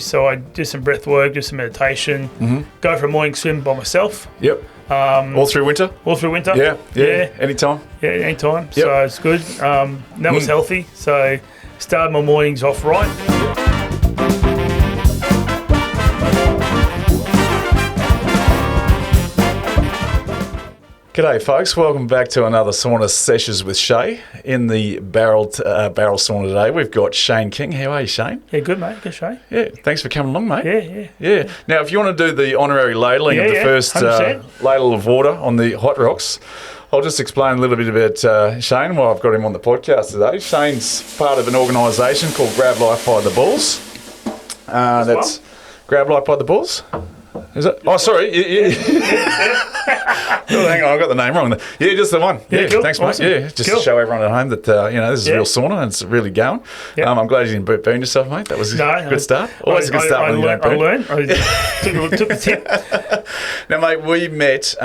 So I do some breath work, do some meditation, go for a morning swim by myself. Yep. All through winter? All through winter. Yeah. Anytime? Yeah, anytime. Yep. So it's good. That was healthy. So started my mornings off right. G'day folks, welcome back to another Sauna Sessions with Shay. In the barrel sauna today, we've got Shane King. How are you, Shane? Yeah, good mate, good Shay. Yeah, thanks for coming along, mate. Yeah. Now, if you want to do the honorary ladling of the first ladle of water on the hot rocks, I'll just explain a little bit about Shane while I've got him on the podcast today. Shane's part of an organisation called Grab Life by the Balls. That's Grab Life by the Balls? Is it? Oh, sorry. Oh, hang on, I got the name wrong. Yeah, just the one. Yeah, cool. Thanks, Awesome. mate. Yeah, just to show everyone at home that this is a real sauna and it's really going. Yep. I'm glad you didn't burn yourself, mate. That was a good start. Always a good start when you don't burn. I learned. I took the tip. Now, mate, we met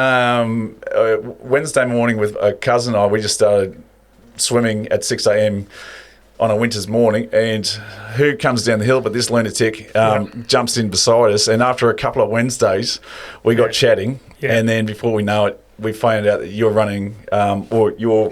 Wednesday morning with a cousin and I. We just started swimming at 6 a.m. on a winter's morning, and who comes down the hill but this lunatic jumps in beside us, and after a couple of Wednesdays we got chatting, and then before we know it we found out that you're running or you're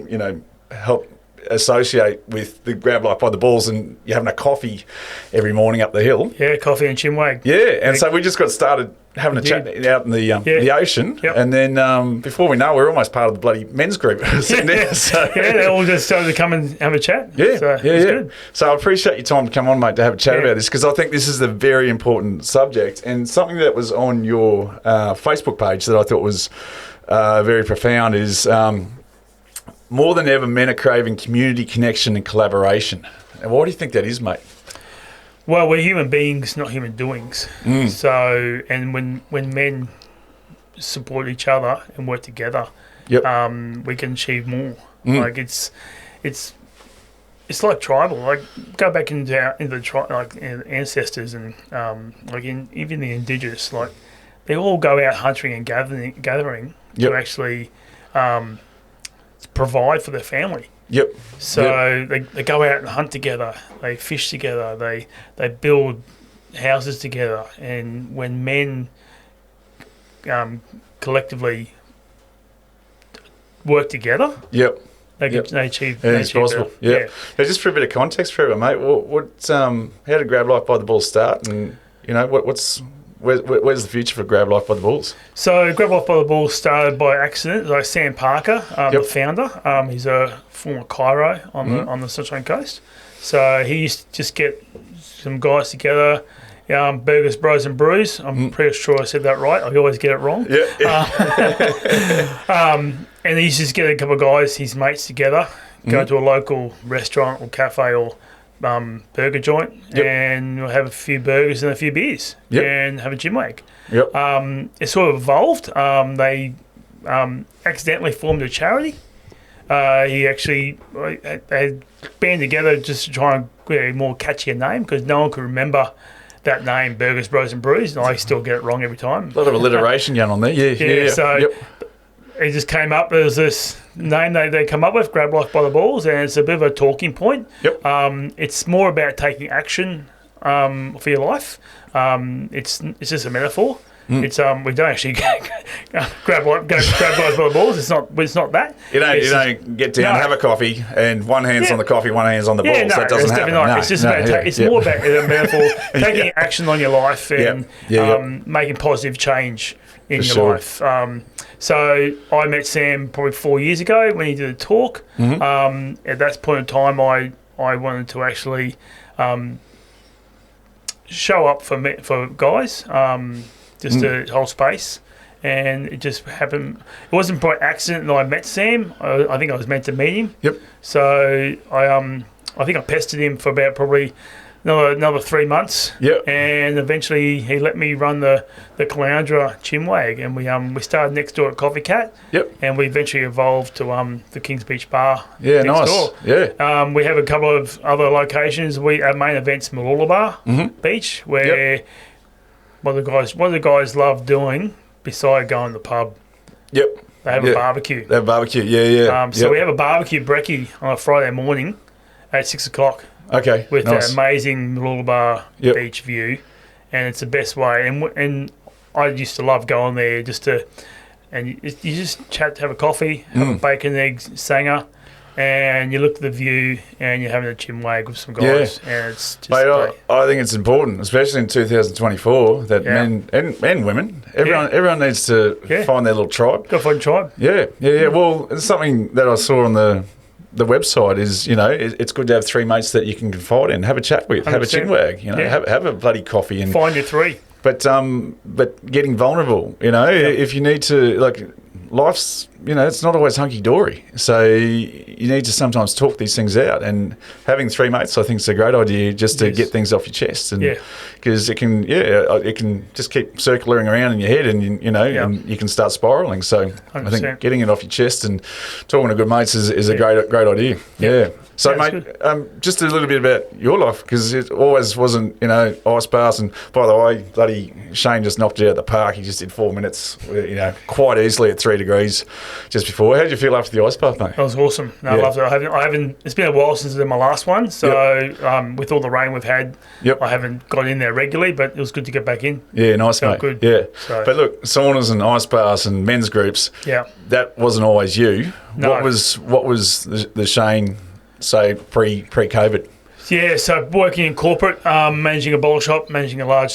help associate with the Grab Life by the Balls, and you're having a coffee every morning up the hill. Yeah, coffee and chinwag. Yeah, and so we just got started having a chat out in the ocean, and then before we know, we're almost part of the bloody men's group. They all just started to come and have a chat. Good. So I appreciate your time to come on, mate, to have a chat about this, because I think this is a very important subject, and something that was on your Facebook page that I thought was very profound is more than ever, men are craving community, connection and collaboration. And why do you think that is, mate? Well, we're human beings, not human doings. So, and when men support each other and work together, we can achieve more. Like it's like tribal. Like go back into the ancestors and even the indigenous. Like they all go out hunting and gathering to actually provide for their family. So they go out and hunt together, they fish together, they build houses together, and when men collectively work together, they achieve. It's possible. Now, just for a bit of context for everyone, mate, how did Grab Life by the Balls start, and where's the future for Grab Life by the Balls? So Grab Life by the Balls started by accident. Like Sam Parker, the founder, he's a former chiro on the Sunshine Coast. So he used to just get some guys together, burgers, bros and brews. I'm pretty sure I said that right. I always get it wrong. And he used to just get a couple of guys, his mates together, go to a local restaurant or cafe or burger joint, and we'll have a few burgers and a few beers and have a gym wag. It sort of evolved. They accidentally formed a charity. They band together just to try and get a more catchier name, because no one could remember that name, Burgers, Bros and Brews, and I still get it wrong every time. A lot of alliteration going on there. So it just came up as this name they come up with, Grab Life by the Balls, and it's a bit of a talking point. It's more about taking action for your life. It's just a metaphor. It's we don't actually grab life by the balls. It's not that. You don't get down, have a coffee, and one hand's on the coffee, one hand's on the balls. That doesn't happen. It's just it's more about a metaphor, taking action on your life and making positive change in your life. So I met Sam probably 4 years ago when he did a talk. At that point in time, I wanted to actually show up for guys, just to hold space. And it just happened. It wasn't by accident that I met Sam. I think I was meant to meet him. So I think I pestered him for about probably another 3 months. And eventually he let me run the Caloundra Chinwag, and we started next door at Coffee Cat. And we eventually evolved to the Kings Beach Bar next door. We have a couple of other locations. Our main event's Mooloolaba Beach, where what the guys love doing beside going to the pub. They have a barbecue. They have barbecue, So we have a barbecue brekkie on a Friday morning at 6 o'clock. Okay, with that amazing Mooloolaba beach view. and it's the best way. And I used to love going there and you just chat, have a coffee, have a bacon, eggs, sanger, and you look at the view and you're having a chin wag with some guys. And it's just Mate, I think it's important, especially in 2024, that men and women, everyone needs to find their little tribe. Go find a tribe. Yeah. Well, it's something that I saw on the website is, it's good to have three mates that you can confide in, have a chat with, 100%. Have a chin wag, have a bloody coffee. And find your three. But getting vulnerable, if you need to, like, life's, it's not always hunky-dory. So you need to sometimes talk these things out. And having three mates, I think, is a great idea just to get things off your chest. And because it can just keep circling around in your head and, and you can start spiralling. So 100%. I think getting it off your chest and talking to good mates is a great idea. Yeah. So, mate, just a little bit about your life, because it always wasn't, ice baths. And by the way, bloody Shane just knocked it out of the park. He just did 4 minutes, quite easily at 3 degrees just before. How did you feel after the ice bath, mate? That was awesome. No, I loved it. I haven't. It's been a while since I did my last one. So, with all the rain we've had, I haven't got in there regularly, but it was good to get back in. Yeah, nice, mate. Good. Yeah. So, but look, saunas and ice baths and men's groups, that wasn't always you. No. What was the Shane, say, pre-COVID? Yeah, so working in corporate, managing a bottle shop, managing a large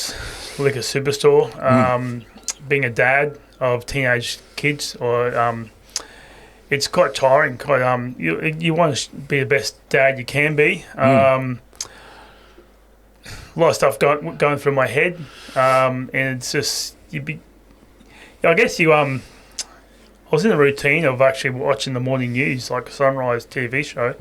liquor superstore, being a dad of teenage kids, it's quite tiring. You want to be the best dad you can be. A lot of stuff going through my head, and it's just I was in the routine of actually watching the morning news, like a sunrise TV show.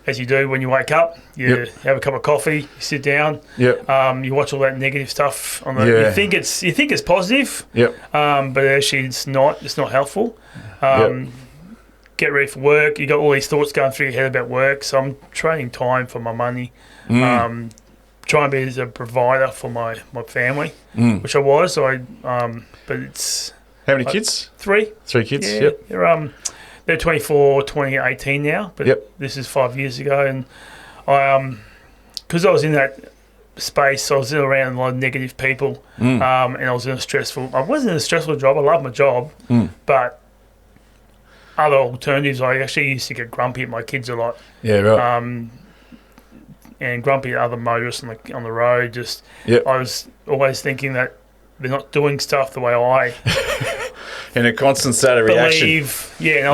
As you do when you wake up, you have a cup of coffee, you sit down, you watch all that negative stuff on the. You think it's positive, but actually it's not. It's not helpful. Get ready for work. You got all these thoughts going through your head about work. So I'm trading time for my money. Trying to be as a provider for my family, which I was. But it's. How many kids? 3. 3 kids. Yeah, they're 24, 20, 18 now. But this is 5 years ago, and because I was in that space, I was around a lot of negative people, and I wasn't in a stressful job. I love my job, but other alternatives, I actually used to get grumpy at my kids a lot. Yeah, right. And grumpy at other motorists on the road. I was always thinking that they're not doing stuff the way I in a constant state of reaction. And I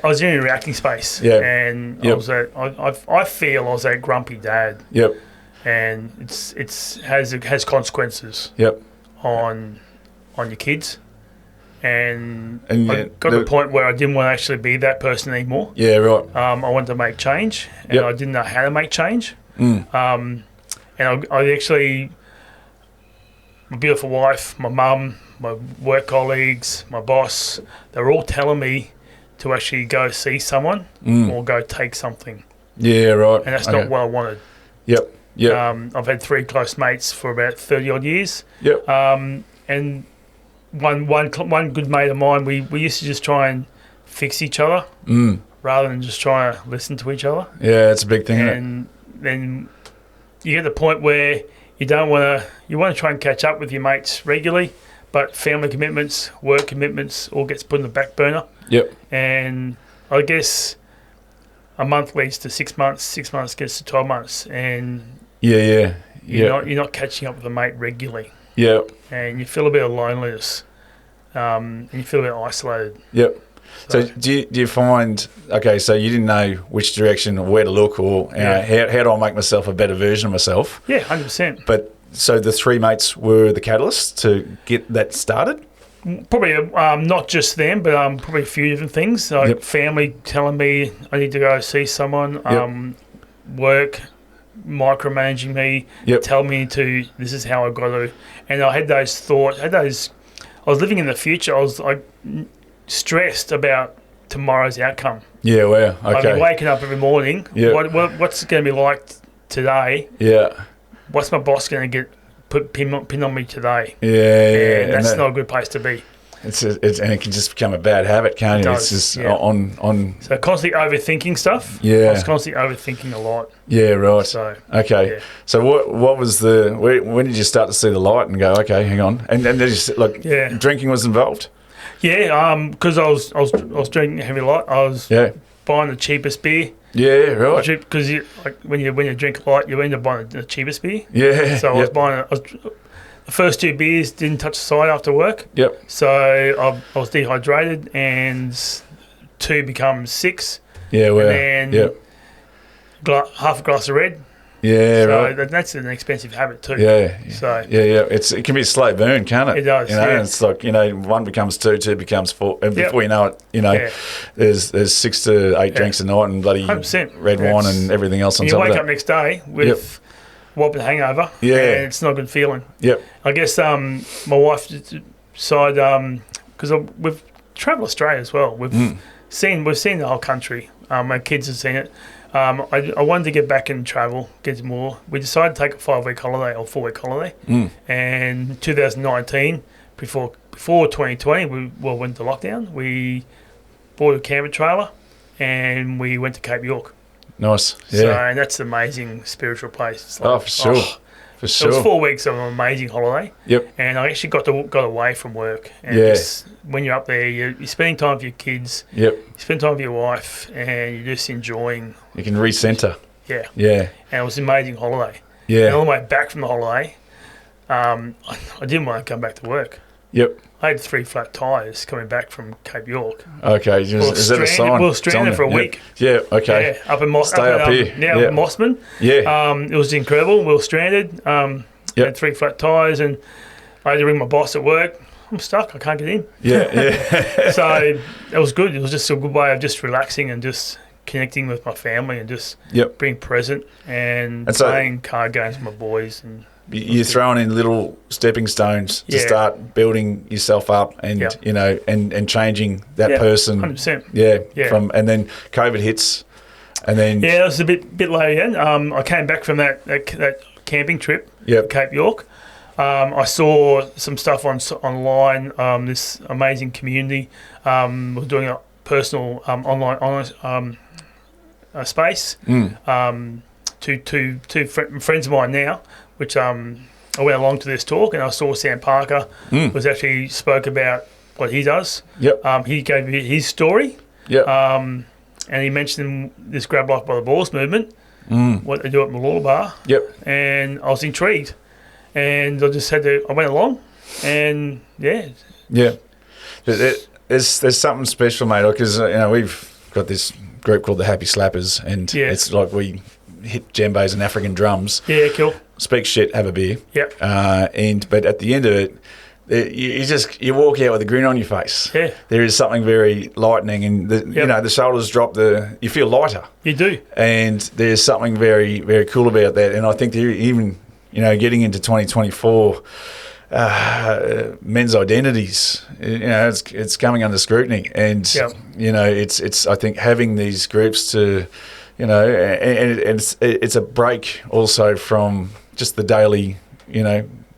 was in a reacting space. And I was I feel I was that grumpy dad. And it has consequences. On your kids. And I got to the point where I didn't want to actually be that person anymore. Yeah, right. I wanted to make change, and I didn't know how to make change. And I actually, my beautiful wife, my mum, my work colleagues, my boss, they were all telling me to actually go see someone or go take something. Yeah, right. And that's not what I wanted. I've had 3 close mates for about 30 odd years. And one good mate of mine, we used to just try and fix each other rather than just trying to listen to each other. Yeah, that's a big thing. And then you get to the point where you want to try and catch up with your mates regularly, but family commitments, work commitments, all gets put in the back burner. And I guess a month leads to 6 months, 6 months gets to 12 months, and you're not catching up with a mate regularly. And you feel a bit of loneliness, and you feel a bit isolated. So do you find, so you didn't know which direction or where to look, or how do I make myself a better version of myself? 100%. But so the 3 mates were the catalyst to get that started? Probably not just them, but probably a few different things. Like family telling me I need to go see someone, work micromanaging me, tell me this is how I've got to. And I had those thoughts, I was living in the future. I was like stressed about tomorrow's outcome. Yeah, wow. Okay. I'd be waking up every morning. What's it going to be like today? What's my boss going to pin on me today? And that's not a good place to be. and it can just become a bad habit, can't it? It's just on. So constantly overthinking stuff. Yeah. I was constantly overthinking a lot. Yeah, right. So okay. Yeah. So what was when did you start to see the light and go, okay, hang on, and then drinking was involved? Yeah, because I was drinking heavy light. I was buying the cheapest beer. Yeah, right. Because when you drink light, you end up buying the cheapest beer. Yeah. So I was buying the first 2 beers didn't touch the side after work. Yep. So I was dehydrated, and 2 becomes 6. Yeah, well. And then half a glass of red. Yeah, so right. That's an expensive habit too. Yeah. So yeah. It can be a slow burn, can't it? It does. It's like 1 becomes 2, 2 becomes 4, and before you know it, there's 6 to 8 drinks a night and bloody 100%. Red wine and everything else on top of that. You wake up next day with whopping hangover. Yeah, and it's not a good feeling. Yep. I guess my wife decided because we've travelled Australia as well. We've seen the whole country. My kids have seen it. I wanted to get back and travel, get more. We decided to take a 5-week holiday or 4-week holiday. And 2019, before 2020, we went to lockdown. We bought a camper trailer and we went to Cape York. Nice. Yeah. So, and that's an amazing spiritual place. It's like, for sure. For sure. It was 4 weeks of an amazing holiday. Yep. And I actually got away from work. And just, when you're up there, you're spending time with your kids. Yep. You spend time with your wife, and you're just enjoying. You can recenter. Yeah. Yeah. And it was an amazing holiday. Yeah. And on the way back from the holiday, I didn't want to come back to work. Yep. I had 3 flat tyres coming back from Cape York. Okay. Is that a sign? We were stranded for a week. Yeah. Okay. Yeah. Up in here. Now in Mossman. Yeah. It was incredible. We were stranded. Had 3 flat tyres, and I had to ring my boss at work. I'm stuck. I can't get in. Yeah. So it was good. It was just a good way of just relaxing and just connecting with my family and just being present and playing card games with my boys. And you're throwing in little stepping stones to start building yourself up and and changing that person. 100%. Yeah. And then COVID hits, and then it was a bit later in. I came back from that camping trip to Cape York. I saw some stuff online. This amazing community was doing a personal online space. Two friends of mine now, which I went along to this talk, and I saw Sam Parker was actually spoke about what he does. Yep. He gave me his story. Yep. And he mentioned this Grab Life by the Balls movement, what they do at Malula Bar. Yep. And I was intrigued, and I just I went along, and yeah. There's something special, mate, because we've got this group called the Happy Slappers, and it's like we hit djembes and African drums. Yeah, cool. Speak shit, have a beer. Yep. But at the end of it, you walk out with a grin on your face. Yeah. There is something very lightening, and the shoulders drop. You feel lighter. You do. And there's something very, very cool about that. And I think even getting into 2024, men's identities, it's coming under scrutiny, and it's I think having these groups to, and it's a break also from just the daily,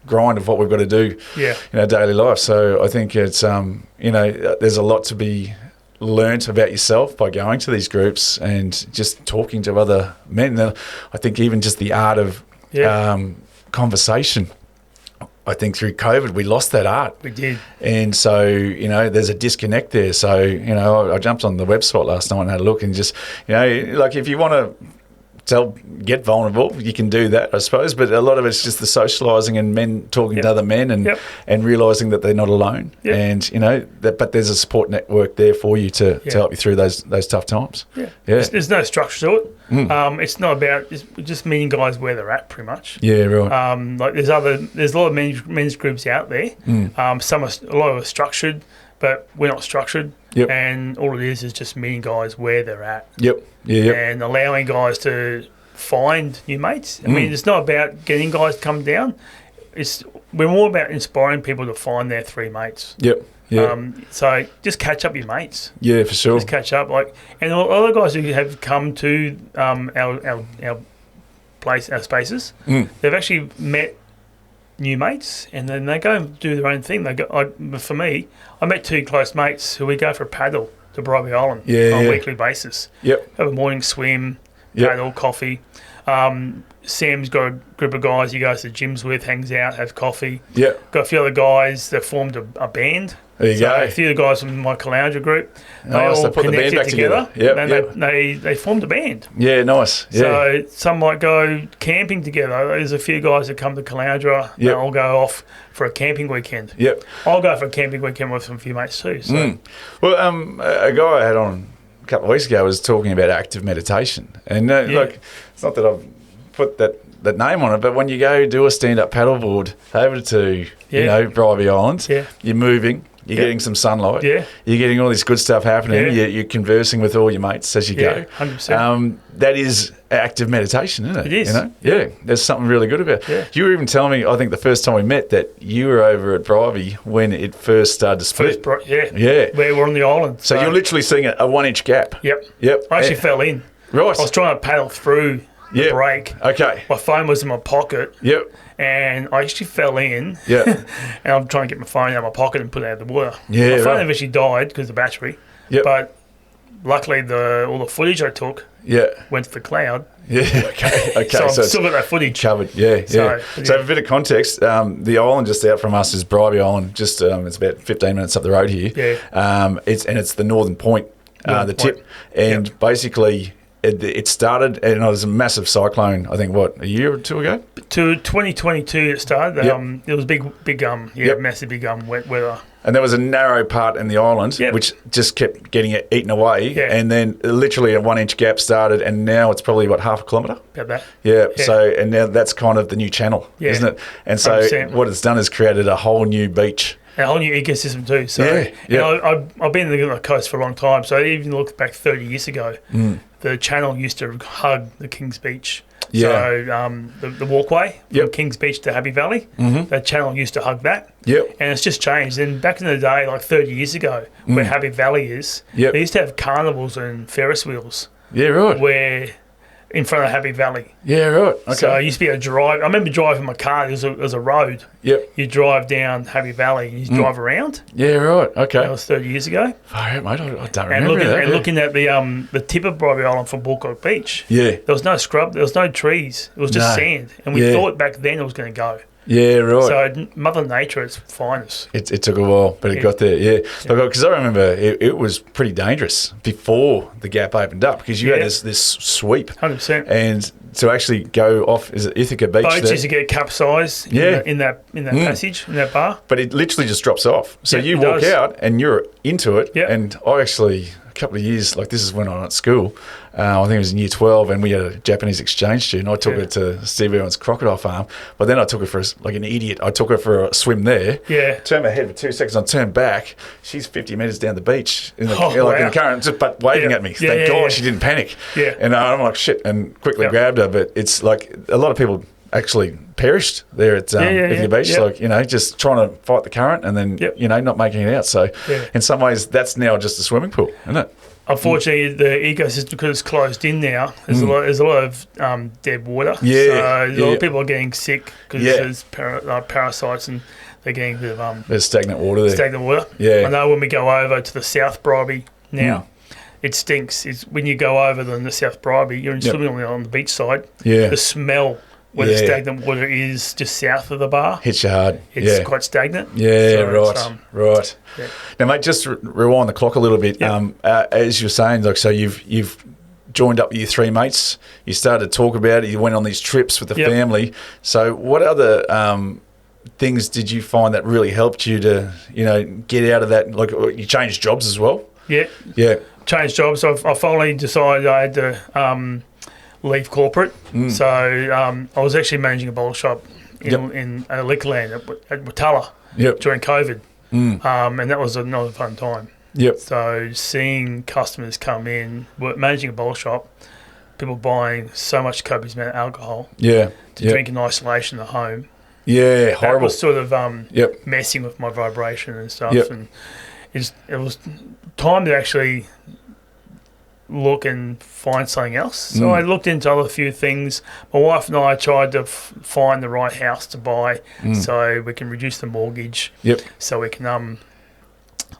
grind of what we've got to do in our daily life. So I think it's there's a lot to be learnt about yourself by going to these groups and just talking to other men. And I think even just the art of conversation. I think through COVID we lost that art. We did. And so, there's a disconnect there. So, I jumped on the website last night and had a look, and just, like if you want to get vulnerable, you can do that, I suppose, but a lot of it's just the socialising and men talking to other men and realising that they're not alone, and but there's a support network there for you to help you through those tough times. There's no structure to it. It's not about just meeting guys where they're at, pretty much. Like there's a lot of men's groups out there. A lot of are structured, but we're not structured. And all it is just meeting guys where they're at. And allowing guys to find new mates. I mean, it's not about getting guys to come down. We're more about inspiring people to find their 3 mates. So just catch up your mates. Yeah, for sure. Just catch up. And all the guys who have come to our spaces, they've actually met new mates, and then they go and do their own thing. For me, I met 2 close mates who we go for a paddle to Bribey Island on a weekly basis. Yep. Have a morning swim, paddle, coffee. Sam's got a group of guys he goes to gyms with, hangs out, has coffee. Yep. Got a few other guys that formed a band. There you go. A few of the guys from my Caloundra group, they all put the band back together. Yep, and they formed a band. Yeah, nice. Yeah. So some might go camping together. There's a few guys that come to Caloundra. Yep. They'll go off for a camping weekend. Yep. I'll go for a camping weekend with some few mates too. So. Well, a guy I had on a couple of weeks ago was talking about active meditation. And look, it's not that I've put that name on it, but when you go do a stand-up paddleboard over to, Bribey Island, you're moving. You're getting some sunlight. Yeah. You're getting all this good stuff happening. Yeah. You're conversing with all your mates as you go. 100%. That is active meditation, isn't it? It is. You know? Yeah. There's something really good about it. Yeah. You were even telling me, I think the first time we met, that you were over at Bribey when it first started to split. Yeah. Where we're on the island. So you're literally seeing a 1-inch gap. Yep. I actually fell in. Right. I was trying to paddle through the break. Okay. My phone was in my pocket. Yep. And I actually fell in. Yeah. And I'm trying to get my phone out of my pocket and put it out of the water. Yeah. My phone eventually died because of the battery. Yep. But luckily, all the footage I took went to the cloud. Yeah. Okay. So I've still got that footage covered. Yeah. So a bit of context. The island just out from us is Bribey Island. Just it's about 15 minutes up the road here. Yeah. It's the northern point, the tip, and basically. It started, and it was a massive cyclone. I think a year or 2 ago. To 2022, it started. It was big, massive, big wet weather. And there was a narrow part in the island which just kept getting eaten away, and then literally a 1-inch gap started, and now it's probably half a kilometre. About that. Yeah. So and now that's kind of the new channel, isn't it? And so 100%. What it's done is created a whole new beach. A whole new ecosystem too. So I've been in the coast for a long time. So even look back 30 years ago, the channel used to hug the King's Beach. Yeah. So the walkway from King's Beach to Happy Valley, the channel used to hug that. Yep. And it's just changed. And back in the day, like 30 years ago, where Happy Valley is, they used to have carnivals and Ferris wheels. Yeah, right. Where in front of Happy Valley. Yeah, right. Okay. So I used to be able to drive. I remember driving my car. There was a road. Yep. You drive down Happy Valley and you drive around. Yeah, right. Okay. That was 30 years ago. Oh, yeah, mate. I don't remember that. And looking at the tip of Bribey Island from Bulcock Beach. Yeah. There was no scrub. There was no trees. It was just sand. And we thought back then it was going to go. Yeah, right. So Mother Nature at its finest. It took a while, but it got there, Because I remember it was pretty dangerous before the gap opened up, because you had this sweep. 100%. And to actually go off, is it Ithaca Beach? Boats used to get capsized in that passage, in that bar. But it literally just drops off. So you walk out and you're into it. Yep. And I actually, a couple of years, this is when I was at school, I think it was in year 12, and we had a Japanese exchange student. I took her to Steve Irwin's crocodile farm, but then I took her for, an idiot, I took her for a swim there. Yeah. Turned my head for 2 seconds, I turned back. She's 50 metres down the beach in the current, but waving at me. Thank God she didn't panic. Yeah. And I'm like, shit, and quickly grabbed her. But it's like a lot of people actually perished there at Ithaca Beach, just trying to fight the current and then, not making it out. So in some ways, that's now just a swimming pool, isn't it? Unfortunately, the ecosystem, because it's closed in now, there's a lot of dead water. Yeah. So a lot of people are getting sick because there's parasites and they're getting a bit of... there's stagnant water there. Stagnant water. Yeah. I know when we go over to the South Bribey now, it stinks. It's when you go over the South Bribey, you're swimming on the beach side. Yeah. The smell where the stagnant water is just south of the bar. Hits you hard. It's quite stagnant. Yeah, so right. Yeah. Now, mate, just rewind the clock a little bit. As you're saying, so you've joined up with your 3 mates. You started to talk about it. You went on these trips with the family. So what other things did you find that really helped you to, get out of that? Like, you changed jobs as well? Yeah. Yeah. Changed jobs. I finally decided I had to... leave corporate. So I was actually managing a bottle shop in Liquorland at Watala during COVID. And that was not a fun time. So seeing customers come in, managing a bottle shop, people buying so much copious amount of alcohol to drink in isolation at home. Yeah, horrible. That was sort of messing with my vibration and stuff. And it was time to actually look and find something else. So I looked into other few things. My wife and I tried to find the right house to buy so we can reduce the mortgage. Yep. So we can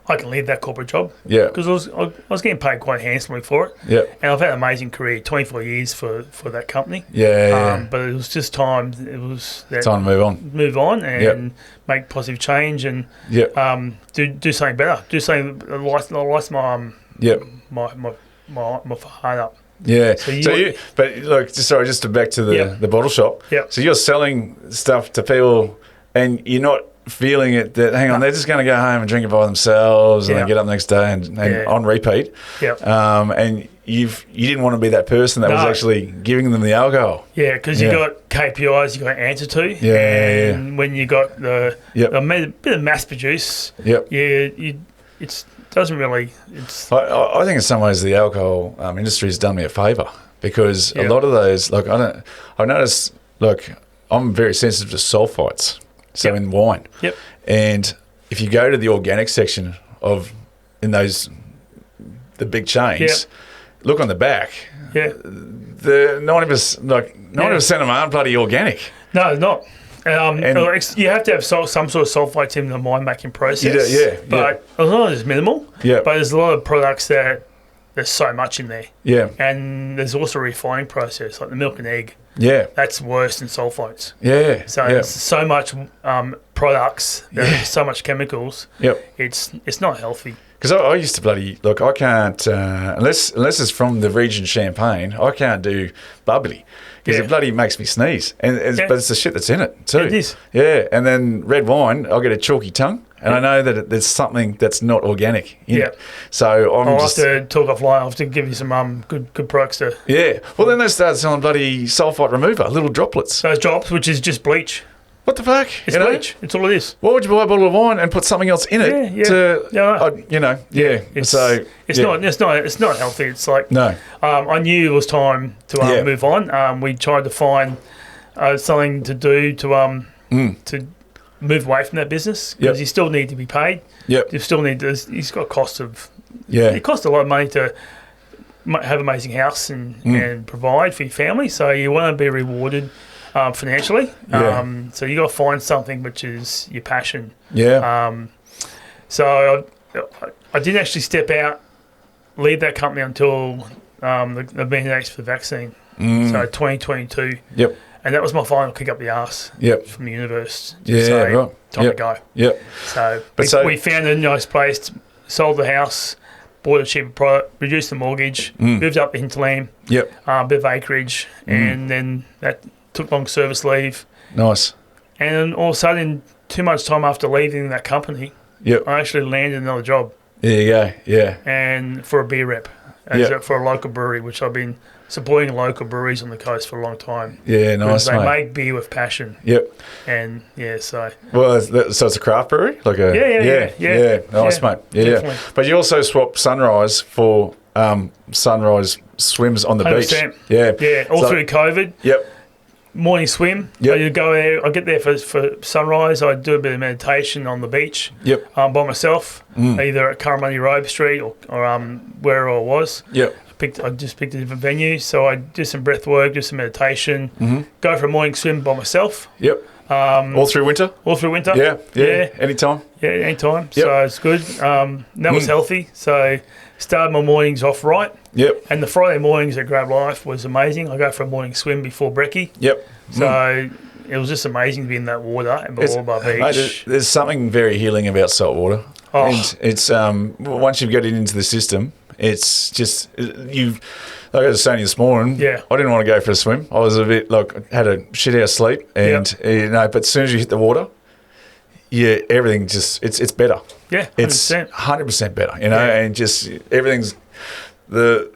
I can leave that corporate job. Yeah. Because I was getting paid quite handsomely for it. Yeah. And I've had an amazing career, 24 years for that company. Yeah. But it was just time. It was time to move on and make positive change and do something better. Do something that lights my heart up. Yeah. But look, just to back to the bottle shop. Yeah. So you're selling stuff to people, and you're not feeling it that hang on, they're just going to go home and drink it by themselves, and they get up the next day and on repeat. Yeah. And you didn't want to be that person that was actually giving them the alcohol. Yeah, because you got KPIs you got to answer to. Yeah. And when you got the bit of mass produce. Yep. Yeah. It doesn't really. I think in some ways the alcohol industry has done me a favour, because a lot of those, like I noticed, look, I'm very sensitive to sulfites. So in wine. Yep. And if you go to the organic section in the big chains, look on the back. Yeah. The 90% of them aren't bloody organic. No, it's not. You have to have some sort of sulfites in the wine-making process. But as long as it's minimal. Yeah. But there's a lot of products that there's so much in there. Yeah. And there's also a refining process, like the milk and egg. Yeah. That's worse than sulfites. Yeah. So there's so much products, there's so much chemicals. Yep. It's not healthy. Because I used to I can't, unless it's from the region Champagne, I can't do bubbly. Because it bloody makes me sneeze. But it's the shit that's in it too. It is. Yeah. And then red wine, I'll get a chalky tongue. And I know that there's something that's not organic in it. So I'll have to talk offline. I'll have to give you some good products to... Yeah. Well, then they start selling bloody sulfite remover, little droplets. Those drops, which is just bleach. What the fuck? It's bleach. It's all it is. Why would you buy a bottle of wine and put something else in it? It's not healthy. It's like... No. I knew it was time to move on. We tried to find something to do to move away from that business, because you still need to be paid. Yep. You still need to. He's got costs of. Yeah. It costs a lot of money to have an amazing house and provide for your family. So you want to be rewarded financially. Yeah. So you got to find something which is your passion. Yeah. So I didn't actually leave that company until the mandates for the vaccine. So 2022. Yep. And that was my final kick up the arse from the universe. Time to go. Yep. So we found a nice place, sold the house, bought a cheaper product, reduced the mortgage, moved up the hinterland, bit of acreage, and then that took long service leave. Nice. And then all of a sudden, too much time after leaving that company, I actually landed another job. There you go, yeah. And for a beer rep, for a local brewery, which I've been supporting local breweries on the coast for a long time. Yeah, nice, mate. They make beer with passion. Yep. And, so... Well, so it's a craft brewery? Yeah. Nice, mate. Yeah. But you also swapped Sunrise for Sunrise swims on the 100%. Beach. Yeah. Yeah, through COVID. Yep. Morning swim. Yep. I go there. I get there for sunrise. I do a bit of meditation on the beach. Yep. By myself, either at Curramundi Robe Street or where I was. Yep. I just picked a different venue, so I do some breath work, do some meditation, go for a morning swim by myself. Yep. All through winter? All through winter. Yeah. Anytime? Yeah, anytime. Yep. So it's good. That was healthy. So started my mornings off right. Yep. And the Friday mornings at Grab Life was amazing. I go for a morning swim before brekkie. Yep. So it was just amazing to be in that water and Balboa Beach. Mate, there's something very healing about salt water. Oh. And it's once you get it into the system, it's just like I was saying this morning. Yeah. I didn't want to go for a swim. I was a bit had a shit house sleep, and but as soon as you hit the water, everything just it's better. Yeah, 100%. It's 100% better. And just everything's the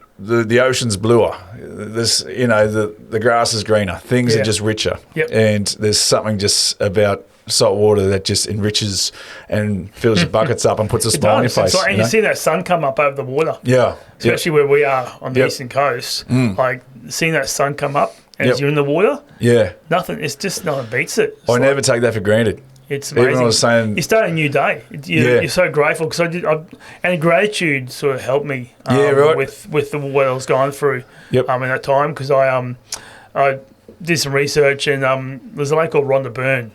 ocean's bluer. The grass is greener. Things are just richer. Yep. And there's something just about salt water that just enriches and fills your buckets up and puts a smile on your face. And you see that sun come up over the water. Yeah. Especially where we are on the eastern coast. Like seeing that sun come up as you're in the water. Yeah. Nothing. It's just nothing beats it. I never take that for granted. It's amazing. Even I was saying, you start a new day. You're so grateful because and gratitude sort of helped me. With what I was going through. Yep. In that time because I did some research and there's a lady called Rhonda Byrne.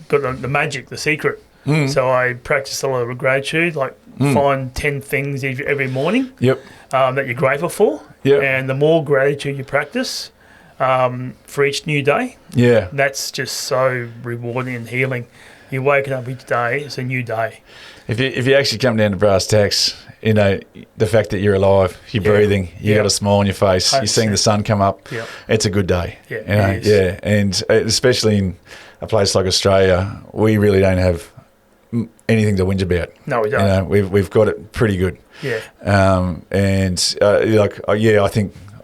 Got the magic, the secret. So I practiced a lot of gratitude, like find 10 things every morning. Yep. That you're grateful for. Yep. And the more gratitude you practice for each new day, that's just so rewarding and healing. You're waking up each day, it's a new day. If you actually come down to brass tacks, you know, the fact that you're alive, you're breathing, you got a smile on your face, 100%. You're seeing the sun come up, it's a good day. It is. And especially in a place like Australia, we really don't have anything to whinge about. No, we don't. You know, we've got it pretty good. Yeah.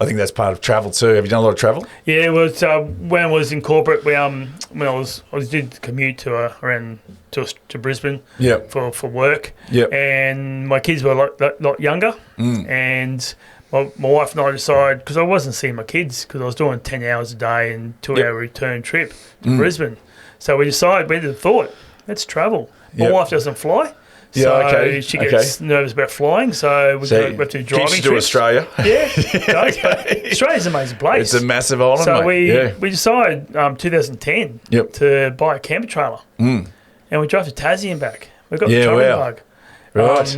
I think that's part of travel too. Have you done a lot of travel? Yeah, it was when I was in corporate. When I did commute around to Brisbane. For work. And my kids were a lot younger. And my wife and I decided, because I wasn't seeing my kids because I was doing 10 hours a day and 2-hour return trip to Brisbane. So we decided, we had the thought, let's travel. My wife doesn't fly. So she gets nervous about flying, so we have to do driving trips. To Australia. Yeah, Australia's an amazing place. It's a massive island, so mate. we decided 2010 to buy a camper trailer, and we drove to Tassie and back. We got the travel bug. Right.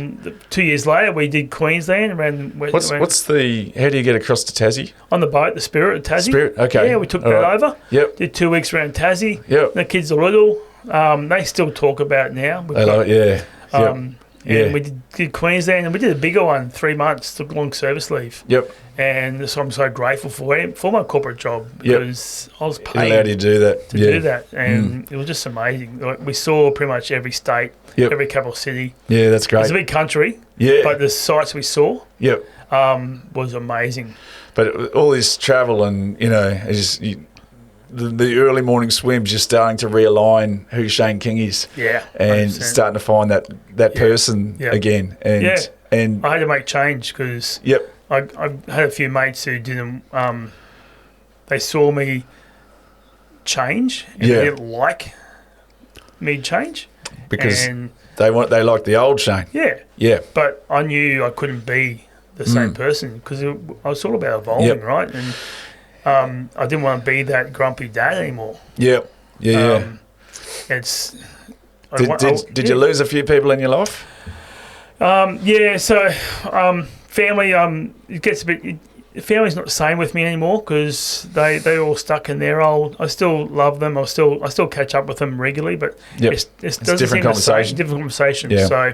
2 years later, we did Queensland. How do you get across to Tassie? On the boat, the Spirit of Tassie. Spirit, okay. Yeah, we took that over. Yep. Did 2 weeks around Tassie. Yep. The kids are little. They still talk about it now. And we did Queensland, and we did a bigger one, 3 months, took long service leave. Yep. And so I'm so grateful for my corporate job because I was paid. It allowed you to do that. Do that, and it was just amazing. Like, we saw pretty much every state, every capital city. Yeah, that's great. It's a big country. But the sites we saw. Was amazing. But all this travel and the early morning swims, you're starting to realign who Shane King is. Yeah. And 100%. Starting to find that person again. And I had to make change because I had a few mates who didn't, they saw me change and they didn't like me change. Because they liked the old Shane. Yeah. Yeah. But I knew I couldn't be the same person because I was all about evolving, right? And I didn't want to be that grumpy dad anymore. Did you lose a few people in your life? So family, it gets a bit. Family's not the same with me anymore because they all stuck in their old. I still love them. I still catch up with them regularly, but it's different conversation. Different conversation. Yeah. So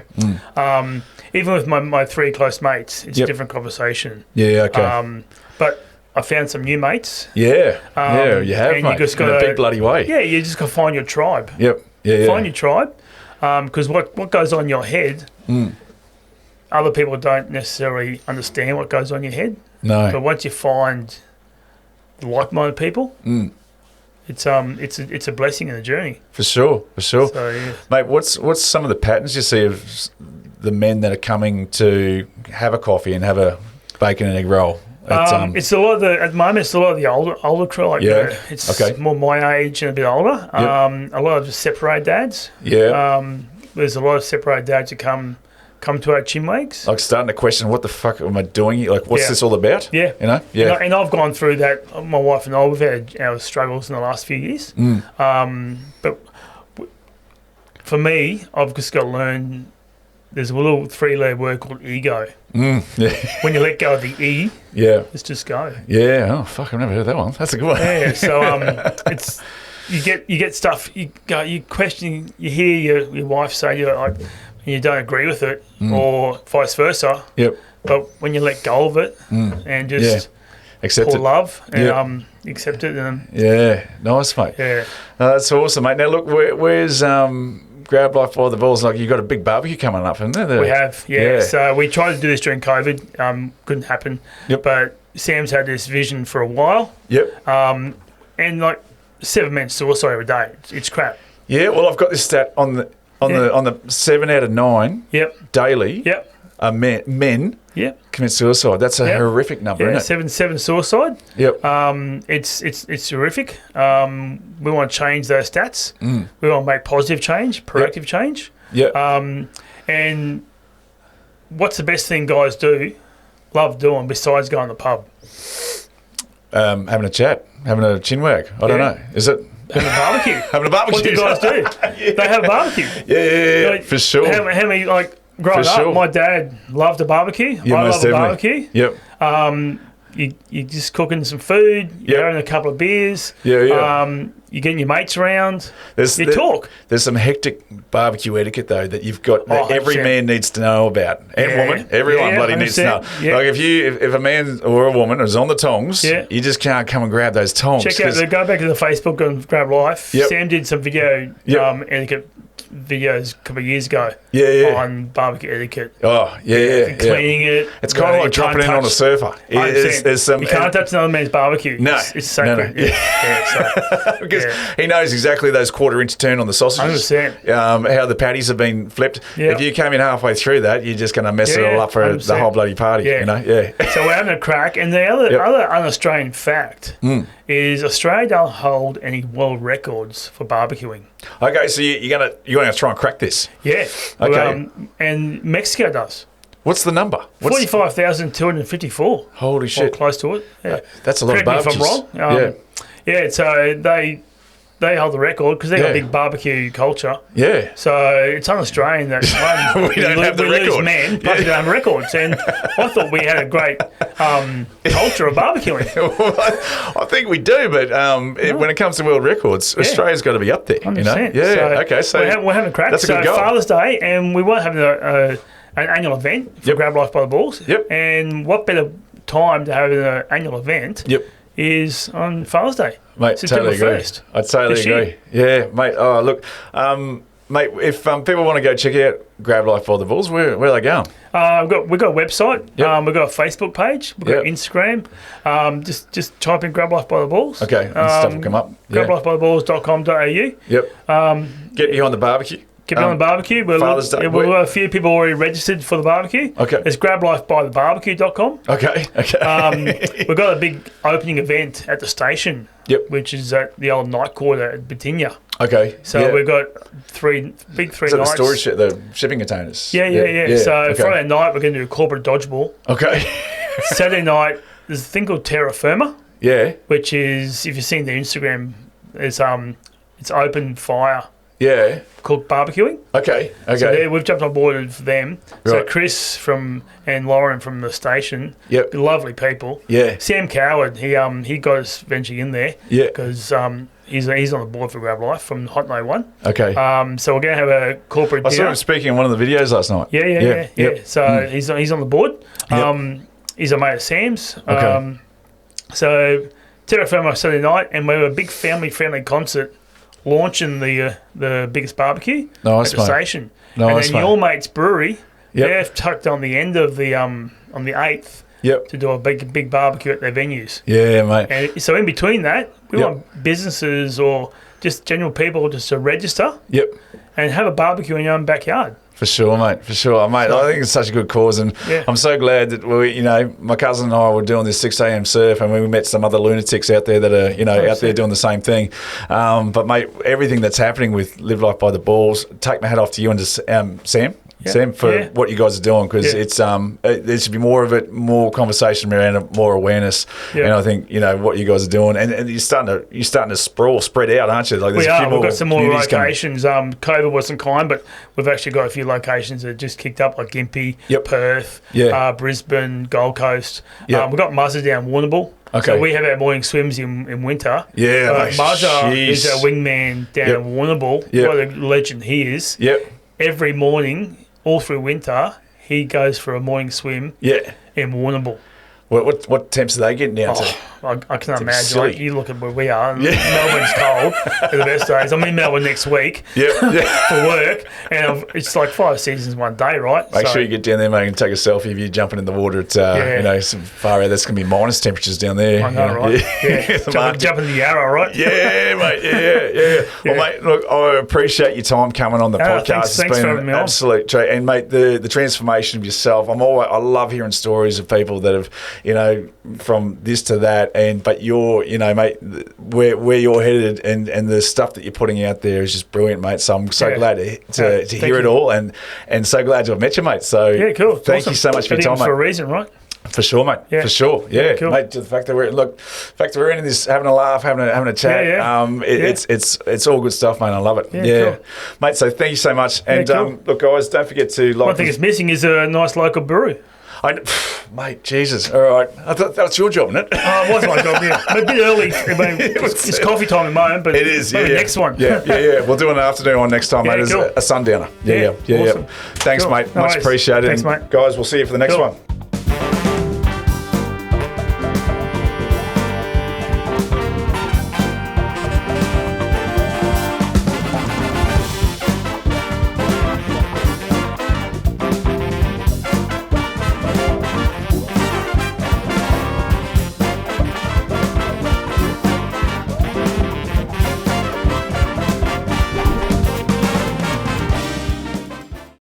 even with my 3 close mates, it's a different conversation. Yeah. Okay. But I found some new mates. You have, and mate. You just in a big bloody way. Yeah, you just got to find your tribe. Find your tribe, because what goes on in your head, other people don't necessarily understand what goes on in your head. No. But once you find the like-minded people, it's a blessing in the journey. For sure. So, mate, what's some of the patterns you see of the men that are coming to have a coffee and have a bacon and egg roll? It's a lot of at the moment. It's a lot of the older crew. It's more my age and a bit older. A lot of separated dads. There's a lot of separated dads who come to our chinwags. Like starting to question, what the fuck am I doing here? Like, what's this all about? And I've gone through that. My wife and I, we've had our struggles in the last few years. But for me, I've just got to learn. There's a little 3-layer word called ego. When you let go of the E, let's just go. Yeah. Oh fuck, I've never heard that one. That's a good one. Yeah. So it's you get stuff. You question. You hear your wife say you don't agree with it, or vice versa. But when you let go of it and just accept pour it, love and accept it, and nice, mate. Yeah, that's awesome, mate. Now look, where's Grab Life by the Balls? Like, you got a big barbecue coming up, haven't there? We have, So we tried to do this during COVID. Couldn't happen. But Sam's had this vision for a while. And like 7 men suicide every day. It's crap. Yeah. Well, I've got this stat on the 7 out of 9 daily are men Yep. commit suicide. That's a horrific number, isn't it? 7 suicide. Yep. It's horrific. We want to change those stats. We want to make positive change, proactive change. Yeah. And what's the best thing guys love doing besides going to the pub? Having a chat, having a chin wag. I don't know. Is it? Having a barbecue. Having a barbecue. What do guys do? They have a barbecue. Yeah, like, for sure. How many, like, growing up, my dad loved a barbecue. I love a barbecue. Yep. You're just cooking some food, you're having a couple of beers. Yeah. You're getting your mates around. You talk. There's some hectic barbecue etiquette, though, that you've got that every man needs to know about. And woman. Everyone bloody needs to know. Yeah. Like if a man or a woman is on the tongs, you just can't come and grab those tongs. Go back to the Facebook and grab life. Yep. Sam did some video etiquette videos a couple of years ago on barbecue etiquette. Oh, yeah. Cleaning it. It's kind of like dropping in on a surfer. You can't touch another man's barbecue. No. It's sacred. No. Because he knows exactly those quarter-inch turn on the sausages. 100%. How the patties have been flipped. Yeah. If you came in halfway through that, you're just going to mess it all up for 100%. The whole bloody party. Yeah. You know? Yeah. So we're having a crack. And the other un-Australian fact is Australia don't hold any world records for barbecuing. Okay, so you're going to try and crack this. Yeah. Okay. And Mexico does. What's the number? 45,254. Holy shit. Or close to it. Yeah. That's a lot of barbecues. Correct me if I'm wrong. Yeah, so they hold the record because they got a big barbecue culture. Yeah. So it's un-Australian that we don't have the record. Lose men, plus we don't have records. And I thought we had a great culture of barbecuing. Well, I think we do, but when it comes to world records, Australia's got to be up there. 100%. You know? Yeah. So we're having a crack. That's a good goal. Father's Day, and we weren't having an annual event for Grab Life by the Balls. Yep. And what better time to have an annual event is on Father's Day. Mate, September totally agree. 1st. I totally agree. Yeah, mate. Oh, look, mate, if people want to go check out Grab Life by the Balls, where are they going? We've got a website. Yep. We've got a Facebook page. We've got Instagram. Just type in Grab Life by the Balls. Okay, and stuff will come up. GrabLifeByTheBalls.com.au. Yep. Get behind the barbecue. Get on the barbecue. We've got a few people already registered for the barbecue. Okay. It's GrabLifeByTheBarbecue.com. Okay. We've got a big opening event at the station. Yep. Which is at the old night quarter at Batinia. Okay. So we've got three nights. The storage, the shipping containers. Yeah. So Friday night we're going to do a corporate dodgeball. Okay. Saturday night there's a thing called Terra Firma. Yeah. Which is, if you've seen the Instagram, it's open fire. Yeah. Cooked barbecuing. Okay. So we've jumped on board for them. Right. So Chris and Lauren from the station. Yep. Lovely people. Yeah. Sam Coward, he got us eventually in there. Yeah. Because he's on the board for Grab Life from Hot 101. Okay. So we're going to have a corporate dinner. I saw him speaking in one of the videos last night. Yeah. Yep. So he's on the board. He's a mate of Sam's. Okay. So Terra Firma Saturday night, and we have a big family-friendly concert launching the biggest barbecue at the station. Nice, and then your mate's brewery, they've tucked on the end of the on the 8th to do a big barbecue at their venues. Yeah, mate. And so in between that, we want businesses or just general people just to register and have a barbecue in your own backyard. For sure, mate. For sure, mate. I think it's such a good cause, and I'm so glad that my cousin and I were doing this 6 a.m. surf, and we met some other lunatics out there that are out there doing the same thing. But mate, everything that's happening with Live Life by the Balls, take my hat off to you and to Sam. Sam, for what you guys are doing, because it's there should be more of it, more conversation around it, more awareness. And I think what you guys are doing, and you're starting to spread out, aren't you? Like we've got some more locations. COVID wasn't kind, but we've actually got a few locations that just kicked up, like Gympie, Perth, Brisbane, Gold Coast. We've got Muzza down Warrnambool. Okay. So we have our morning swims in winter. Yeah, Muzza is our wingman down in Warrnambool. What a legend he is. Every morning, all through winter, he goes for a morning swim in Warrnambool. What temps are they getting down to? I can't imagine. silly. Like, you look at where we are. Melbourne's cold at the best days. I'm in Melbourne next week for work, and it's like 5 seasons one day, right? Make sure you get down there, mate, and take a selfie of you jumping in the water. At some far out. That's going to be minus temperatures down there. I know, right? Yeah. Jumping the Yarra, right? Yeah, mate. Yeah. Well, mate, look, I appreciate your time coming on the podcast. Thanks for having me on. Absolute treat. And mate, the transformation of yourself. I love hearing stories of people that have, from this to that, but you're, mate, where you're headed and the stuff that you're putting out there is just brilliant, mate. So I'm so glad to hear it all, and so glad to have met you, mate. So cool. Thank you so much for your time, mate. For a reason, right? For sure, mate. For sure, cool. Mate. The fact that we're in this, having a laugh, having a chat. It's all good stuff, mate. I love it. Cool. Mate. So thank you so much. And cool. Look, guys, don't forget to like. One thing that's missing is a nice local brewery. Mate, Jesus. All right. I thought that was your job, isn't it? Oh, it was my job, yeah. A bit early. It's coffee time at the moment, but it is, maybe next one. Yeah. We'll do an afternoon one next time, mate. Cool. As a sundowner. Yeah. Awesome. Thanks, cool. mate. No Much worries. appreciated. Thanks, mate. Guys, we'll see you for the next one.